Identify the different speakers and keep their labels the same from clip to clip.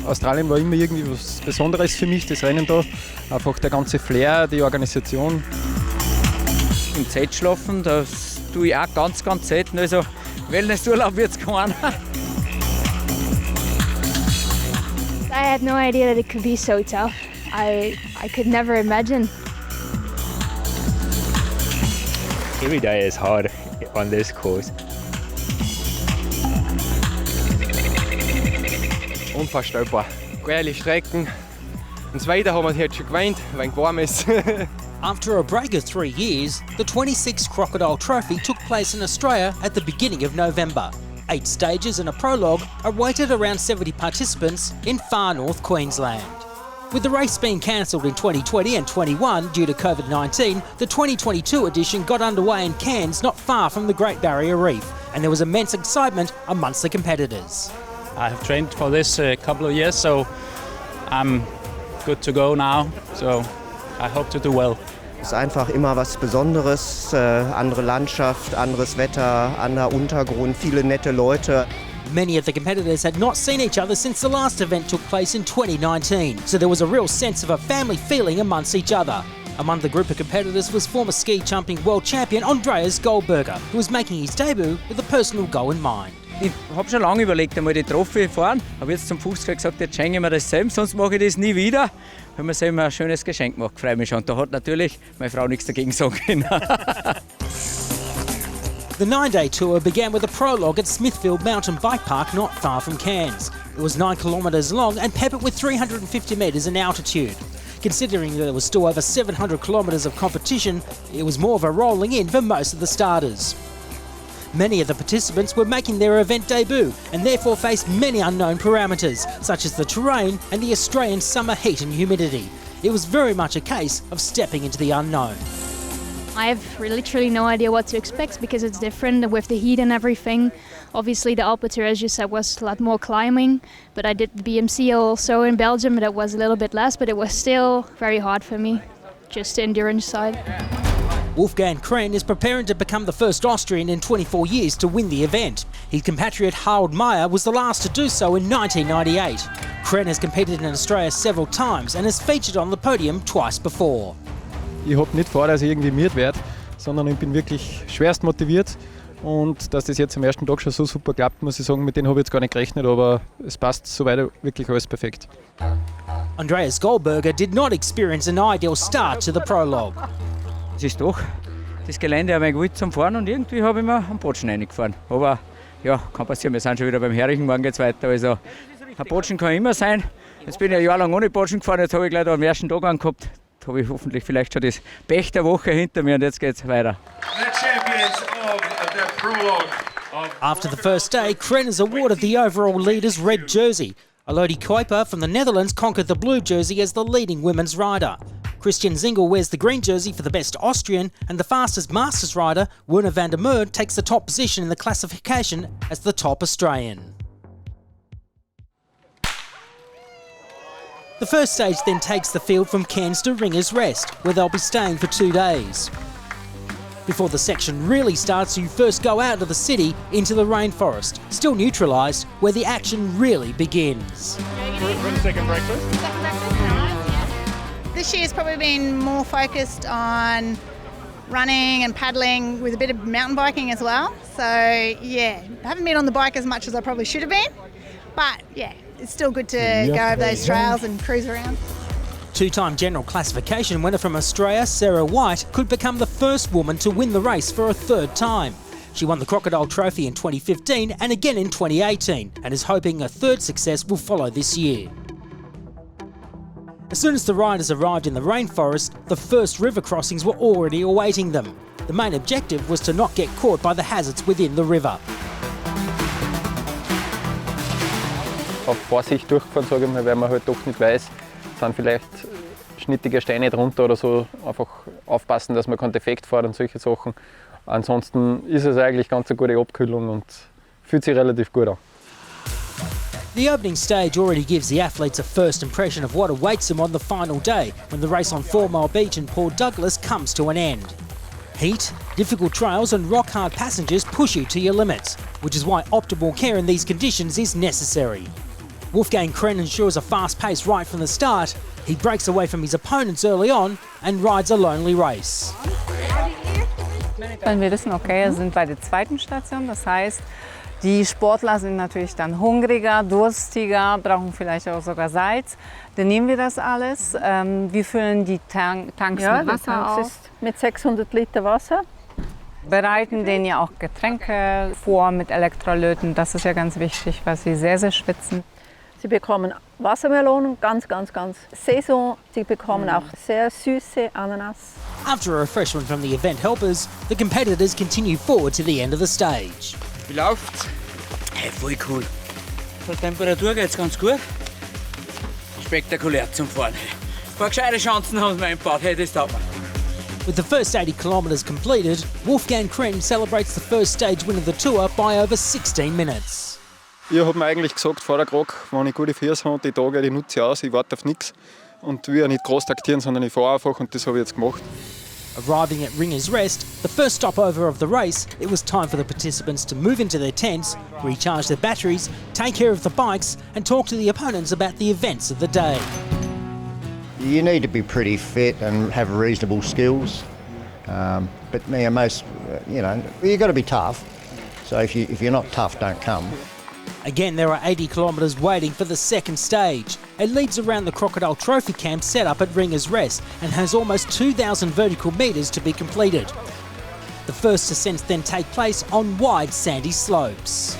Speaker 1: Australien war immer irgendwie was Besonderes für mich, das Rennen da. Einfach der ganze Flair, die Organisation.
Speaker 2: Im Zelt schlafen, das tue ich auch ganz, ganz selten. Also Wellnessurlaub wird es keiner.
Speaker 3: I had no idea that it could be so tough. I could never imagine.
Speaker 4: Every day is hard on this course.
Speaker 5: Unvorstellbar. Geile Strecken. Und das Wetter haben wir jetzt schon geweint, weil es warm ist.
Speaker 6: After a break of 3 years, the 26th Crocodile Trophy took place in Australia at the beginning of November. 8 stages and a prologue awaited around 70 participants in far north Queensland. With the race being cancelled in 2020 and 21 due to COVID-19, the 2022 edition got underway in Cairns, not far from the Great Barrier Reef, and there was immense excitement amongst the competitors.
Speaker 7: I have trained for this a couple of years, so I'm good to go now. So I hope to do well.
Speaker 8: Es ist einfach immer was Besonderes, andere Landschaft, anderes Wetter, anderer Untergrund, viele nette Leute.
Speaker 6: Many of the competitors had not seen each other since the last event took place in 2019, so there was a real sense of a family feeling amongst each other. Among the group of competitors was former ski jumping world champion Andreas Goldberger, who was making his debut with a personal goal in mind.
Speaker 2: Ich habe schon lange überlegt, einmal die Trophy fahren. Habe jetzt zum Fußball gesagt, jetzt schenke ich mir das selbst, sonst mache ich das nie wieder. Wenn man selber ein schönes Geschenk macht, freue mich schon. Da hat natürlich meine Frau nichts dagegen sagen können.
Speaker 6: The 9-day tour began with a prologue at Smithfield Mountain Bike Park not far from Cairns. It was 9 kilometres long and peppered with 350 metres in altitude. Considering that there was still over 700 kilometres of competition, it was more of a rolling in for most of the starters. Many of the participants were making their event debut and therefore faced many unknown parameters, such as the terrain and the Australian summer heat and humidity. It was very much a case of stepping into the unknown.
Speaker 3: I have literally no idea what to expect because it's different with the heat and everything. Obviously the Alpe, as you said, was a lot more climbing, but I did the BMC also in Belgium, but it was a little bit less, but it was still very hard for me, just the endurance side.
Speaker 6: Wolfgang Krenn is preparing to become the first Austrian in 24 years to win the event. His compatriot Harald Meyer was the last to do so in 1998. Krenn has competed in Australia several times and has featured on the podium twice before.
Speaker 1: Ich habe nicht vor, dass ich irgendwie miert werde, sondern ich bin wirklich schwerst motiviert. Und dass das jetzt am ersten Tag schon so super klappt, muss ich sagen, mit denen habe ich jetzt gar nicht gerechnet, aber es passt soweit wirklich alles perfekt.
Speaker 6: Andreas Goldberger did not experience an ideal start to the prologue.
Speaker 2: Es ist doch das Gelände einmal gut zum Fahren und irgendwie habe ich mir am Botschen reingefahren. Aber ja, kann passieren, wir sind schon wieder beim Herichen, morgen geht es weiter. Also ein Botschen kann immer sein. Jetzt bin ich ein Jahr lang ohne Botschen gefahren, jetzt habe ich gleich da am ersten Tag angehabt. Jetzt habe ich hoffentlich vielleicht schon das Pech der Woche hinter mir und jetzt geht es weiter.
Speaker 6: After the first day, Krenn is awarded the overall leader's red jersey. Elodie Kuiper from the Netherlands conquered the blue jersey as the leading women's rider. Christian Zingel wears the green jersey for the best Austrian, and the fastest Masters rider, Werner van der Merwe, takes the top position in the classification as the top Australian. The first stage then takes the field from Cairns to Ringers Rest, where they'll be staying for 2 days. Before the section really starts, you first go out of the city into the rainforest, still neutralised, where the action really begins.
Speaker 7: Second breakfast.
Speaker 9: This year's probably been more focused on running and paddling with a bit of mountain biking as well. So yeah, I haven't been on the bike as much as I probably should have been, but yeah, it's still good to go over those trails and cruise around.
Speaker 6: Two-time general classification winner from Australia, Sarah White, could become the first woman to win the race for a third time. She won the Crocodile Trophy in 2015 and again in 2018, and is hoping a third success will follow this year. As soon as the riders arrived in the rainforest, the first river crossings were already awaiting them. The main objective was to not get caught by the hazards within the river.
Speaker 1: Auf Vorsicht durchgefahren, sage ich mal, weil man halt doch nicht weiß, sind vielleicht schnittige Steine drunter oder so. Einfach aufpassen, dass man keinen Defekt fährt und solche Sachen. Ansonsten ist es eigentlich ganz eine gute Abkühlung und fühlt sich relativ gut an.
Speaker 6: The opening stage already gives the athletes a first impression of what awaits them on the final day when the race on 4 Mile Beach in Port Douglas comes to an end. Heat, difficult trails and rock-hard passengers push you to your limits, which is why optimal care in these conditions is necessary. Wolfgang Krenn ensures a fast pace right from the start. He breaks away from his opponents early on and rides a lonely race.
Speaker 10: Wenn wir wissen, okay, wir sind bei der zweiten Station, das heißt, die Sportler sind natürlich dann hungriger, durstiger, brauchen vielleicht auch sogar Salz. Dann nehmen wir das alles. Wir füllen die Tanks mit Wasser auf.
Speaker 11: Mit 600 Liter Wasser.
Speaker 10: Bereiten denen ja auch Getränke vor mit Elektrolyten. Das ist ja ganz wichtig, weil sie sehr, sehr schwitzen.
Speaker 11: Sie bekommen Wassermelonen, ganz Saison. Sie bekommen auch sehr süße Ananas.
Speaker 6: After a refreshment from the event helpers, the competitors continue forward to the end of the stage.
Speaker 2: Wie läuft's? Hey, voll cool. Von der Temperatur geht's ganz gut. Spektakulär zum Fahren. Ein paar gescheite Chancen haben wir eingebaut. Hey, das taugt mir.
Speaker 6: With the first 80 kilometres completed, Wolfgang Krenn celebrates the first stage win of the tour by over 16 minutes.
Speaker 1: Ich habe mir eigentlich gesagt, vor der Krog, wenn ich gute Füße habe, die Tage, die nutze ich aus, ich warte auf nichts. Und will nicht groß taktieren, sondern ich fahre einfach und das habe ich jetzt gemacht.
Speaker 6: Arriving at Ringer's Rest, the first stopover of the race, it was time for the participants to move into their tents, recharge their batteries, take care of the bikes and talk to the opponents about the events of the day.
Speaker 12: You need to be pretty fit and have reasonable skills, but most, you've got to be tough. So if you're not tough, don't come.
Speaker 6: Again, there are 80 kilometres waiting for the second stage. It leads around the Crocodile trophy camp set up at Ringer's Rest and has almost 2,000 vertical metres to be completed. The first ascents then take place on wide sandy slopes.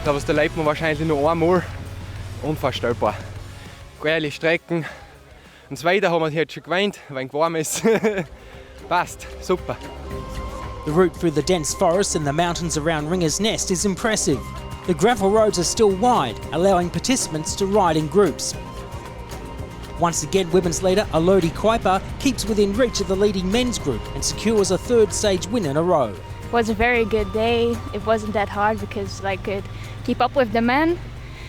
Speaker 5: Das erlebt man wahrscheinlich nur einmal. Unvorstellbar. Geile Strecken. Und das Wetter haben wir jetzt schon gewöhnt, wenn es warm ist. Passt, super.
Speaker 6: The route through the dense forest and the mountains around Ringer's Nest is impressive. The gravel roads are still wide, allowing participants to ride in groups. Once again, women's leader Elodie Kuiper keeps within reach of the leading men's group and secures a third stage win in a row.
Speaker 3: It was a very good day. It wasn't that hard because I could keep up with the men.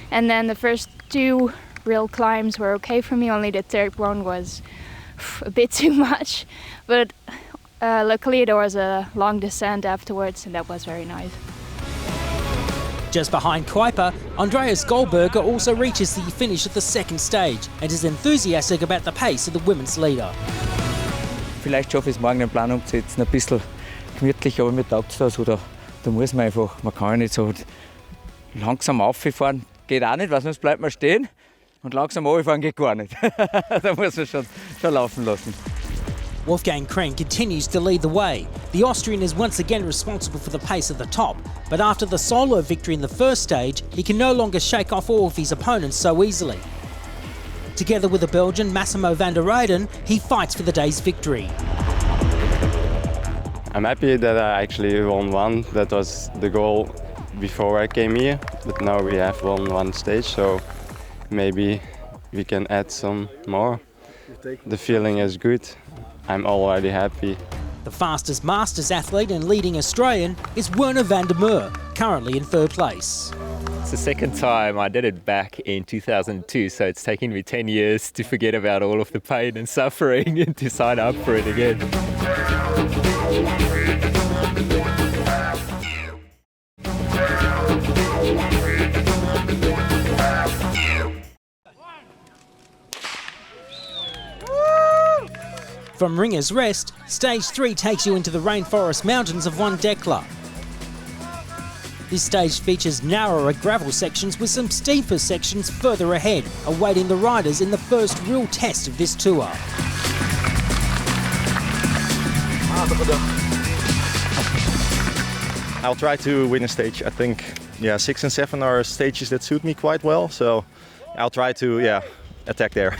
Speaker 3: And then the first two real climbs were okay for me, only the third one was a bit too much. But luckily there was a long descent afterwards and that was very nice.
Speaker 6: Just behind Kuiper, Andreas Goldberger also reaches the finish at the second stage and is enthusiastic about the pace of the women's leader.
Speaker 2: Vielleicht schaffe ich es morgen den Plan umzusetzen, ein bisschen gemütlich, aber mir taugt es das. Oder da muss man einfach, man kann ja nicht so langsam auffahren. Geht auch nicht, weil sonst bleibt man stehen. Und langsam runterfahren geht gar nicht. Da muss man schon laufen lassen.
Speaker 6: Wolfgang Krenn continues to lead the way. The Austrian is once again responsible for the pace at the top, but after the solo victory in the first stage, he can no longer shake off all of his opponents so easily. Together with the Belgian Massimo van der Weyden, he fights for the day's victory.
Speaker 13: I'm happy that I actually won one. That was the goal before I came here, but now we have won one stage, so maybe we can add some more. The feeling is good. I'm already happy.
Speaker 6: The fastest Masters athlete and leading Australian is Werner van der Merwe, currently in third place.
Speaker 4: It's the second time. I did it back in 2002, so it's taken me 10 years to forget about all of the pain and suffering and to sign up for it again.
Speaker 6: From Ringer's Rest, Stage 3 takes you into the rainforest mountains of Wandekla. This stage features narrower gravel sections with some steeper sections further ahead, awaiting the riders in the first real test of this tour.
Speaker 14: I'll try to win a stage. I think 6 and 7 are stages that suit me quite well, so I'll try to attack there.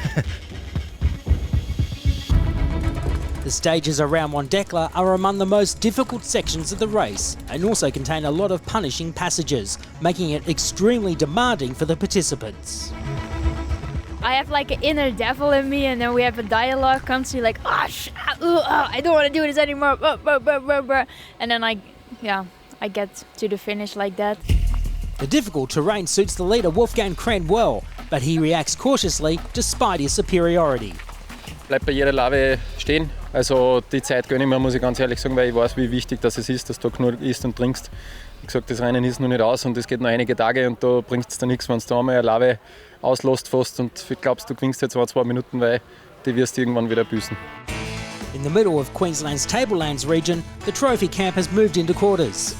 Speaker 6: The stages around Wandekla are among the most difficult sections of the race and also contain a lot of punishing passages, making it extremely demanding for the participants.
Speaker 3: I have like an inner devil in me, and then we have a dialogue constantly like, I don't want to do this anymore, and then I get to the finish like that.
Speaker 6: The difficult terrain suits the leader Wolfgang Krenn well, but he reacts cautiously despite his superiority.
Speaker 1: Bleib bei jeder Lave stehen. Also die Zeit gönne ich mir, muss ich ganz ehrlich sagen, weil ich weiß, wie wichtig das ist, dass du genug isst und trinkst. Wie gesagt, das Rennen ist noch nicht aus und es geht noch einige Tage und da bringt es dir nichts, wenn du da einmal eine Lave auslässt fast und glaubst, du gewinnst jetzt 2 Minuten, weil die wirst du irgendwann wieder büßen.
Speaker 6: In the middle of Queensland's Tablelands region, the trophy camp has moved into quarters.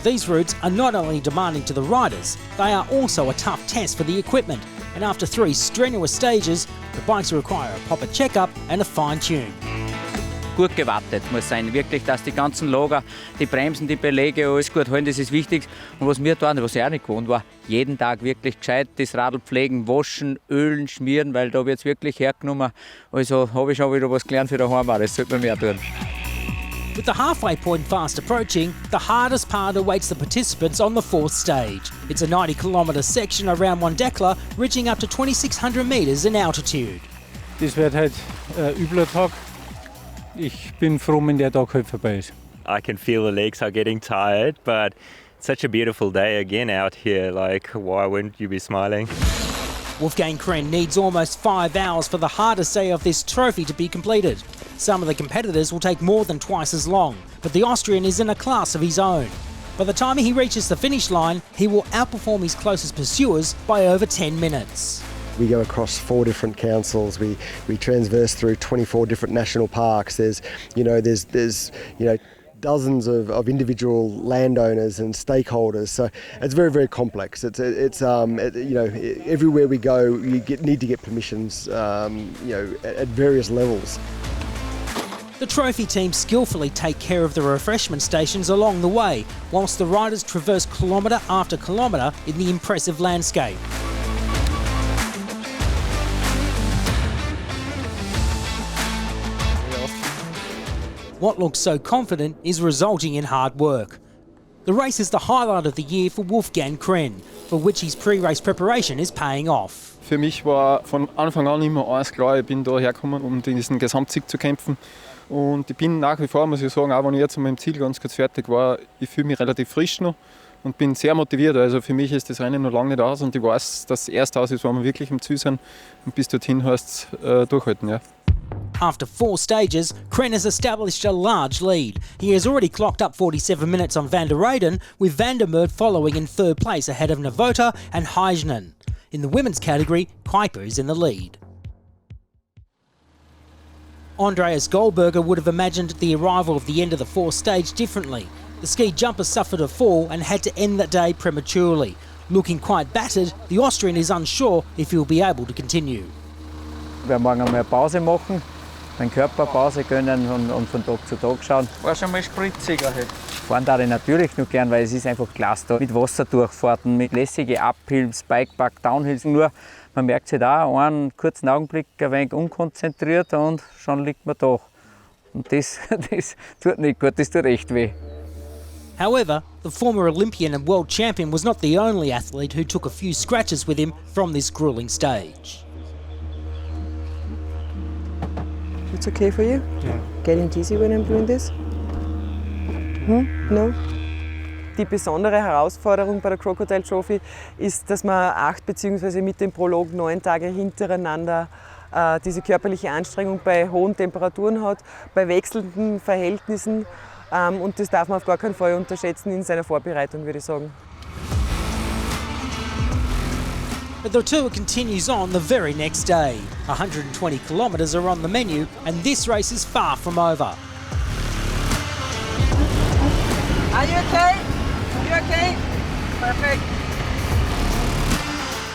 Speaker 6: These routes are not only demanding to the riders, they are also a tough test for the equipment, and after 3 strenuous stages, the bikes require a proper check-up and a fine-tune.
Speaker 2: Gut gewartet muss sein, wirklich, dass die ganzen Lager, die Bremsen, die Beläge, alles gut halten, das ist wichtig. Und was wir tun, was ich auch nicht gewohnt war, jeden Tag wirklich gescheit das Radl pflegen, waschen, ölen, schmieren, weil da wird es wirklich hergenommen. Also habe ich schon wieder was gelernt für daheim, das sollte man mehr tun.
Speaker 6: With the halfway point fast approaching, the hardest part awaits the participants on the 4th stage. It's a 90-kilometre section around Wondekla, reaching up to 2,600 metres in altitude.
Speaker 15: Das wird halt ein übler Tag. Ich bin froh, wenn der Tag halt vorbei ist.
Speaker 4: I can feel the legs are getting tired, but it's such a beautiful day again out here. Like, why wouldn't you be smiling?
Speaker 6: Wolfgang Krenn needs almost 5 hours for the hardest day of this trophy to be completed. Some of the competitors will take more than twice as long, but the Austrian is in a class of his own. By the time he reaches the finish line, he will outperform his closest pursuers by over 10 minutes.
Speaker 16: We go across 4 different councils. We transverse through 24 different national parks. There's dozens of individual landowners and stakeholders. So it's very, very complex. Everywhere we go, need to get permissions, at various levels.
Speaker 6: The trophy team skillfully take care of the refreshment stations along the way, whilst the riders traverse kilometre after kilometre in the impressive landscape. What looks so confident is resulting in hard work. The race is the highlight of the year for Wolfgang Krenn, for which his pre-race preparation is paying off.
Speaker 1: Für mich war von Anfang an immer eins klar, ich bin da hergekommen, um diesen Gesamtsieg zu kämpfen. Und ich bin nach wie vor, muss ich sagen, auch wenn ich jetzt an meinem Ziel ganz kurz fertig war, ich fühle mich relativ frisch noch und bin sehr motiviert. Also für mich ist das Rennen noch lange nicht aus und ich weiß, dass das erste aus ist, wenn wir wirklich im Ziel sind. Und bis dorthin heißt es durchhalten. Ja.
Speaker 6: After 4 stages, Krenn has established a large lead. He has already clocked up 47 minutes on Van der Reyden, with Van der Merwe following in 3rd place ahead of Novota and Heijnen. In the women's category, Kuiper is in the lead. Andreas Goldberger would have imagined the arrival of the end of the 4th stage differently. The ski jumper suffered a fall and had to end the day prematurely. Looking quite battered, the Austrian is unsure if he'll be able to continue.
Speaker 2: Wir werden morgen einmal Pause machen, den Körper Pause gönnen und von Tag zu Tag schauen.
Speaker 17: War schon mal spritziger heute.
Speaker 2: Fahren darf ich natürlich noch gern, weil es ist einfach klasse da. Mit Wasserdurchfahrten, mit lässigen Uphills, Bikepark, Downhills. Nur man merkt sich da einen kurzen Augenblick ein wenig unkonzentriert und schon liegt man da. Und das tut nicht gut, das tut echt weh.
Speaker 6: However, the former Olympian and world champion was not the only athlete who took a few scratches with him from this gruelling stage.
Speaker 18: It's okay for you?
Speaker 15: Yeah.
Speaker 18: Getting dizzy when I'm doing this? No? Die besondere Herausforderung bei der Crocodile Trophy ist, dass man 8 bzw. mit dem Prolog 9 Tage hintereinander diese körperliche Anstrengung bei hohen Temperaturen hat, bei wechselnden Verhältnissen und das darf man auf gar keinen Fall unterschätzen in seiner Vorbereitung, würde ich sagen.
Speaker 6: But the tour continues on the very next day. 120 kilometres are on the menu, and this race is far from over.
Speaker 18: Are you okay? You okay? Perfect.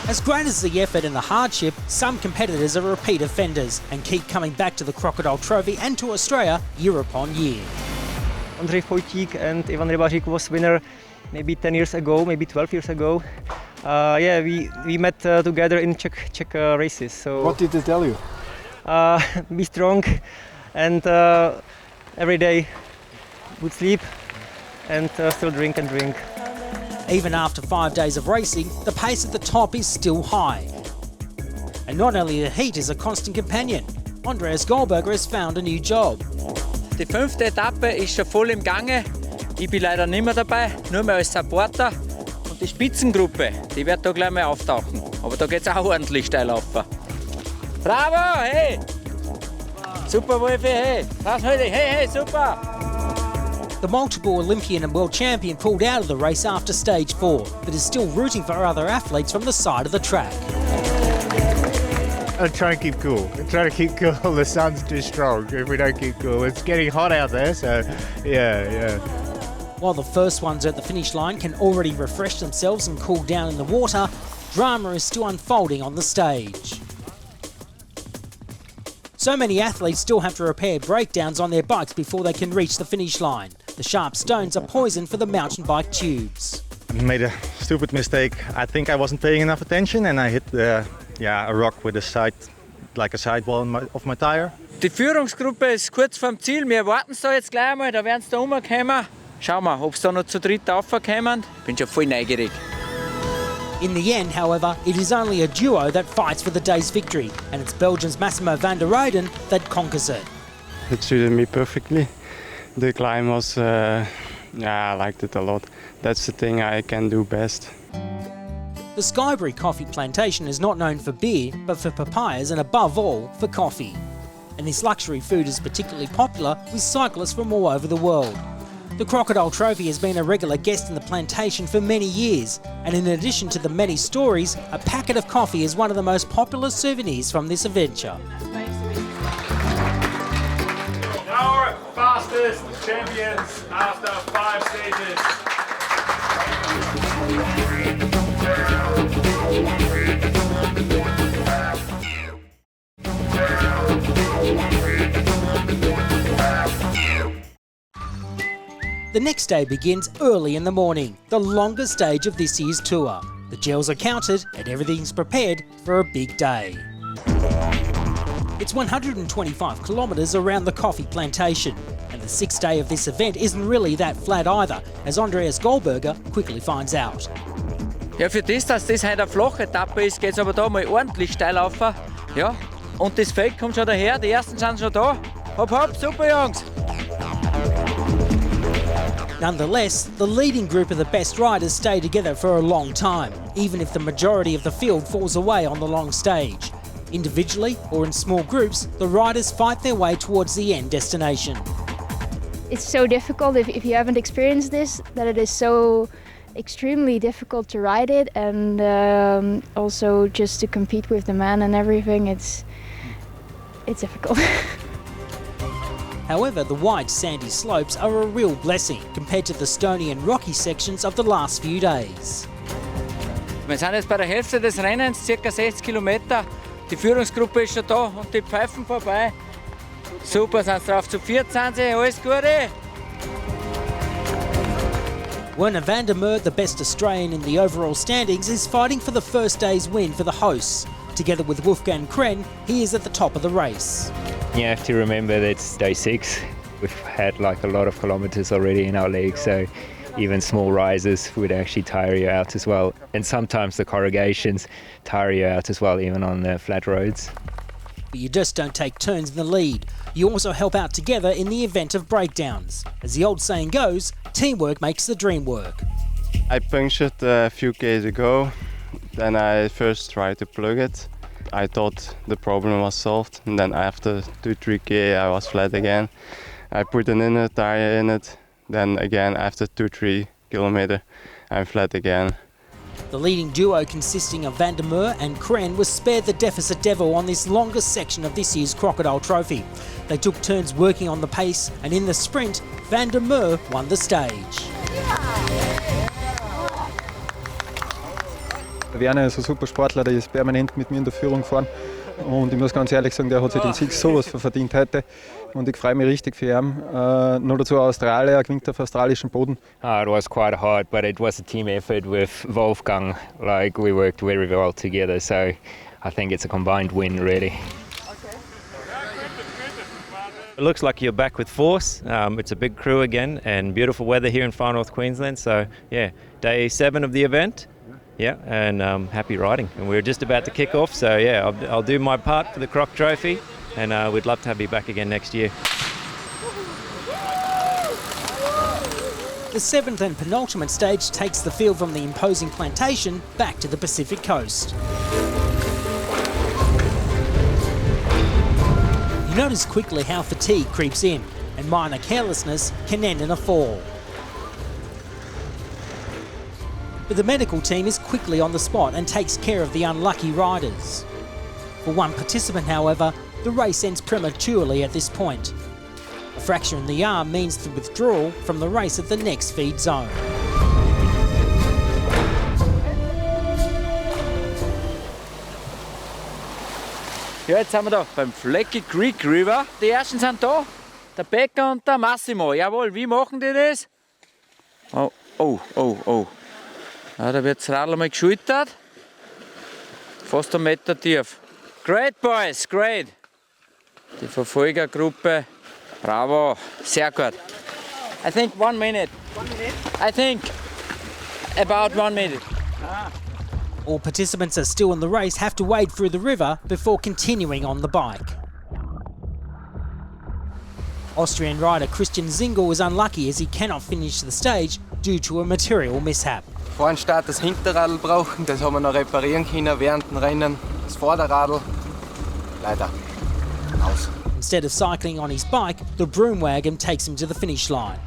Speaker 6: As great as the effort and the hardship, some competitors are repeat offenders and keep coming back to the Crocodile Trophy and to Australia year upon year.
Speaker 17: André Poitic and Ivan Rybarczyk was winner maybe 10 years ago, maybe 12 years ago. We met together in Czech races. So
Speaker 15: what did they tell you?
Speaker 17: Be strong and every day good sleep and still drink and drink.
Speaker 6: Even after 5 days of racing, the pace at the top is still high. And not only the heat is a constant companion, Andreas Goldberger has found a new job.
Speaker 2: Die 5. Etappe ist schon voll im Gange. Ich bin leider nicht mehr dabei, nur mehr als Supporter. Und die Spitzengruppe, die wird da gleich mal auftauchen. Aber da geht es auch ordentlich steil auf. Bravo, hey! Super, Wolfi, hey. Pass heute, hey, super.
Speaker 6: The multiple Olympian and world champion pulled out of the race after stage 4, but is still rooting for other athletes from the side of the track.
Speaker 19: I'm trying to keep cool. I'm trying to keep cool. The sun's too strong if we don't keep cool. It's getting hot out there, so yeah.
Speaker 6: While the first ones at the finish line can already refresh themselves and cool down in the water, drama is still unfolding on the stage. So many athletes still have to repair breakdowns on their bikes before they can reach the finish line. The sharp stones are poison for the mountain bike tubes.
Speaker 14: I made a stupid mistake. I think I wasn't paying enough attention and I hit a rock with a sidewall of my tire.
Speaker 2: Die Führungsgruppe ist kurz vorm Ziel. Wir warten da jetzt gleich einmal, da werden sie da rumkommen. Schauen wir, ob sie da noch zu dritt raufkommen. Bin schon voll neugierig.
Speaker 6: In the end, however, it is only a duo that fights for the day's victory, and it's Belgium's Massimo van der Reyden that conquers it.
Speaker 13: It suited me perfectly. The climb was, I liked it a lot. That's the thing I can do best.
Speaker 6: The Skybury coffee plantation is not known for beer, but for papayas and above all, for coffee. And this luxury food is particularly popular with cyclists from all over the world. The Crocodile Trophy has been a regular guest in the plantation for many years, and in addition to the many stories, a packet of coffee is one of the most popular souvenirs from this adventure.
Speaker 20: Our fastest champions after 5 stages.
Speaker 6: The next day begins early in the morning, the longest stage of this year's tour. The gels are counted and everything's prepared for a big day. It's 125 kilometres around the coffee plantation, and the 6th day of this event isn't really that flat either, as Andreas Goldberger quickly finds out.
Speaker 2: Ja, für das, dass das heute eine flache Etappe ist, geht es aber da mal ordentlich steil rauf. Ja, und das Feld kommt schon daher, die ersten sind schon da. Hopp, hopp, super Jungs!
Speaker 6: Nonetheless, the leading group of the best riders stay together for a long time, even if the majority of the field falls away on the long stage. Individually or in small groups, the riders fight their way towards the end destination.
Speaker 3: It's so difficult if you haven't experienced this, that it is so extremely difficult to ride it, and also just to compete with the man and everything, it's difficult.
Speaker 6: However, the wide sandy slopes are a real blessing compared to the stony and rocky sections of the last few days.
Speaker 2: Wir sind jetzt bei der Hälfte des Rennens, ca. 60 Kilometer. Die Führungsgruppe ist schon da und die pfeifen vorbei. Super, sind sie drauf, zu 14, alles Gute!
Speaker 6: Werner van der Merwe, the best Australian in the overall standings, is fighting for the first day's win for the hosts. Together with Wolfgang Krenn, he is at the top of the race.
Speaker 4: You have to remember that it's day 6. We've had a lot of kilometres already in our legs, so even small rises would actually tire you out as well. And sometimes the corrugations tire you out as well, even on the flat roads.
Speaker 6: But you just don't take turns in the lead. You also help out together in the event of breakdowns. As the old saying goes, teamwork makes the dream work.
Speaker 13: I punctured a few Ks ago. Then I first tried to plug it. I thought the problem was solved, and then after 2-3 K I was flat again. I put an inner tire in it, then again after 2-3 kilometers I'm flat again.
Speaker 6: The leading duo consisting of van der Merwe and Krenn was spared the deficit devil on this longest section of this year's Crocodile Trophy. They took turns working on the pace, and in the sprint, van der Merwe won the stage.
Speaker 1: Werner ist ein super Sportler, der ist permanent mit mir in der Führung gefahren. Und ich muss ganz ehrlich sagen, der hat sich den Sieg sowas verdient heute. Und ich freue mich richtig für ihn. Noch dazu Australier, er gewinnt auf australischen Boden.
Speaker 4: It was quite hard, but it was a team effort with Wolfgang. Like, we worked very well together, so I think it's a combined win, really.
Speaker 21: It looks like you're back with force. It's a big crew again and beautiful weather here in far north Queensland. So yeah, day 7 of the event. Yeah, and happy riding. And we're just about to kick off, so yeah, I'll do my part for the Croc Trophy, and we'd love to have you back again next year.
Speaker 6: The 7th and penultimate stage takes the field from the imposing plantation back to the Pacific coast. Notice quickly how fatigue creeps in, and minor carelessness can end in a fall. But the medical team is quickly on the spot and takes care of the unlucky riders. For one participant, however, the race ends prematurely at this point. A fracture in the arm means the withdrawal from the race at the next feed zone.
Speaker 2: Ja, jetzt sind wir da beim Flecky Creek River. Die ersten sind da, der Becker und der Massimo. Jawohl, wie machen die das? Oh, oh, oh, oh. Ja, da wird das Radl mal geschultert. Fast 1 Meter tief. Great boys, great. Die Verfolgergruppe, bravo, sehr gut. I think 1 minute. 1 minute? I think about 1 minute.
Speaker 6: All participants are still in the race have to wade through the river before continuing on the bike. Austrian rider Christian Zingel was unlucky as he cannot finish the stage due to a material mishap.
Speaker 5: Vor dem Start das Hinterradl brauchen, das haben wir noch reparieren können während dem Rennen. Das Vorderradl, leider, aus.
Speaker 6: Instead of cycling on his bike, the broom wagon takes him to the finish line.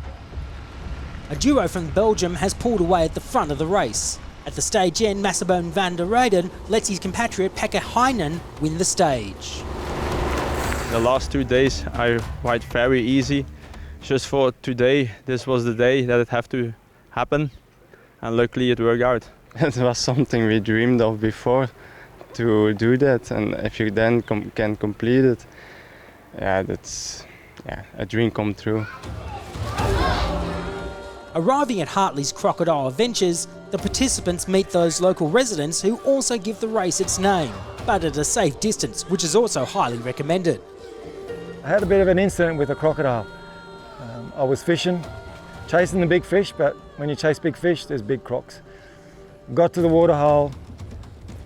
Speaker 6: A duo from Belgium has pulled away at the front of the race. At the stage end, Massimo van der Reyden lets his compatriot Pekka Heinen win the stage.
Speaker 8: The last 2 days I ride very easy. Just for today, this was the day that it had to happen, and luckily it worked out.
Speaker 13: It was something we dreamed of before, to do that, and if you then can complete it, yeah, that's a dream come true.
Speaker 6: Arriving at Hartley's Crocodile Adventures, the participants meet those local residents who also give the race its name, but at a safe distance, which is also highly recommended.
Speaker 22: I had a bit of an incident with a crocodile. I was fishing, chasing the big fish, but when you chase big fish, there's big crocs. Got to the waterhole,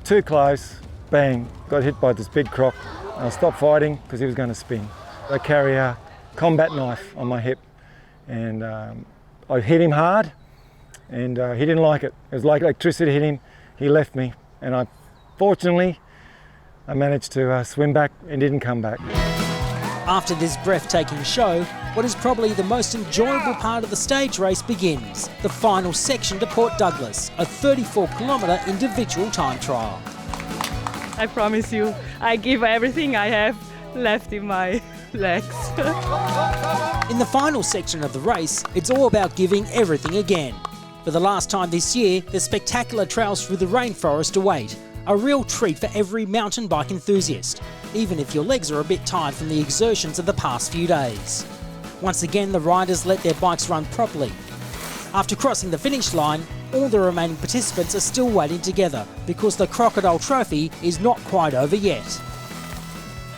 Speaker 22: too close, bang, got hit by this big croc. I stopped fighting because he was going to spin. I carry a combat knife on my hip, and I hit him hard, and he didn't like it. It was like electricity hit him. He left me, and fortunately, I managed to swim back and didn't come back.
Speaker 6: After this breathtaking show, what is probably the most enjoyable part of the stage race begins, the final section to Port Douglas, a 34-kilometre individual time trial.
Speaker 23: I promise you, I give everything I have left in my legs.
Speaker 6: In the final section of the race, it's all about giving everything again. For the last time this year, the spectacular trails through the rainforest await, a real treat for every mountain bike enthusiast, even if your legs are a bit tired from the exertions of the past few days. Once again, the riders let their bikes run properly. After crossing the finish line, all the remaining participants are still waiting together because the Crocodile Trophy is not quite over yet.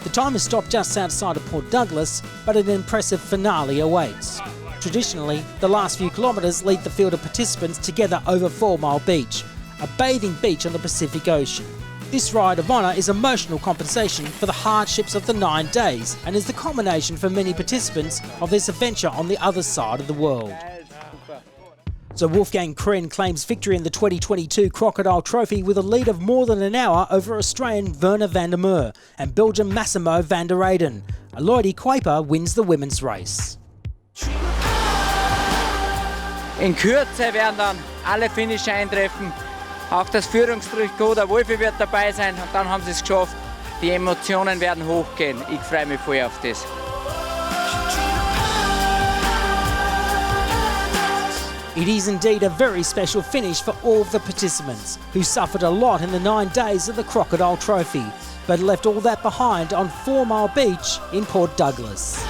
Speaker 6: The time has stopped just outside of Port Douglas, but an impressive finale awaits. Traditionally, the last few kilometres lead the field of participants together over 4 Mile Beach, a bathing beach on the Pacific Ocean. This ride of honour is emotional compensation for the hardships of the 9 days and is the culmination for many participants of this adventure on the other side of the world. So Wolfgang Kren claims victory in the 2022 Crocodile Trophy with a lead of more than an hour over Australian Werner van der Merwe and Belgian Massimo van der Reyden. Aloidi Kuiper wins the women's race.
Speaker 2: In Kürze werden dann alle Finisher eintreffen. Auch das Führungstrikot der Wolfi wird dabei sein und dann haben sie es geschafft. Die Emotionen werden hochgehen. Ich freue mich voll auf das.
Speaker 6: It is indeed a very special finish for all of the participants, who suffered a lot in the 9 days of the Crocodile Trophy, but left all that behind on 4 Mile Beach in Port Douglas.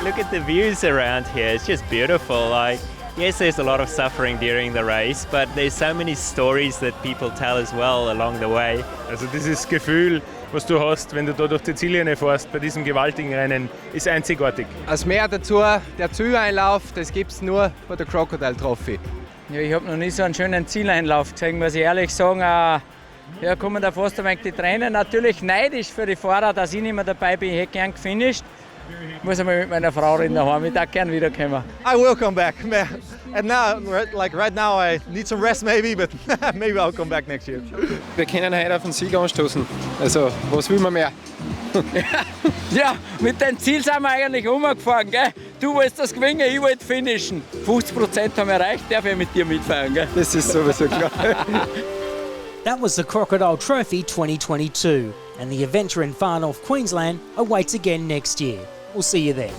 Speaker 21: Look at the views around here, it's just beautiful. Like, yes, there's a lot of suffering during the race, but there's so many stories that people tell as well along the way.
Speaker 20: Also dieses Gefühl, was du hast, wenn du da durch die Ziellinie fährst bei diesem gewaltigen Rennen, ist einzigartig.
Speaker 5: Als mehr dazu, der Zieleinlauf, das gibt es nur bei der Crocodile Trophy.
Speaker 2: Ja, ich habe noch nie so einen schönen Zieleinlauf gesehen, muss ich ehrlich sagen. Ja, kommen da fast ein wenig die Tränen. Natürlich neidisch für die Fahrer, dass ich nicht mehr dabei bin. Ich hätte gern gefinisht. Ich muss einmal mit meiner Frau reden daheim. Ich darf gern wiederkommen.
Speaker 7: I will come back. And now, like right now, I need some rest maybe, but maybe I'll come back next year.
Speaker 1: Wir können heute auf den Sieg anstoßen. Also, was will man mehr?
Speaker 2: Ja, mit dem Ziel sind wir eigentlich umgefahren. Gell? Du wolltest das gewinnen, ich wollte finishen. 50% haben wir erreicht, darf ich mit dir mitfahren. Gell?
Speaker 1: Das ist sowieso klar.
Speaker 6: That was the Crocodile Trophy 2022, and the adventure in Far North Queensland awaits again next year. We'll see you there.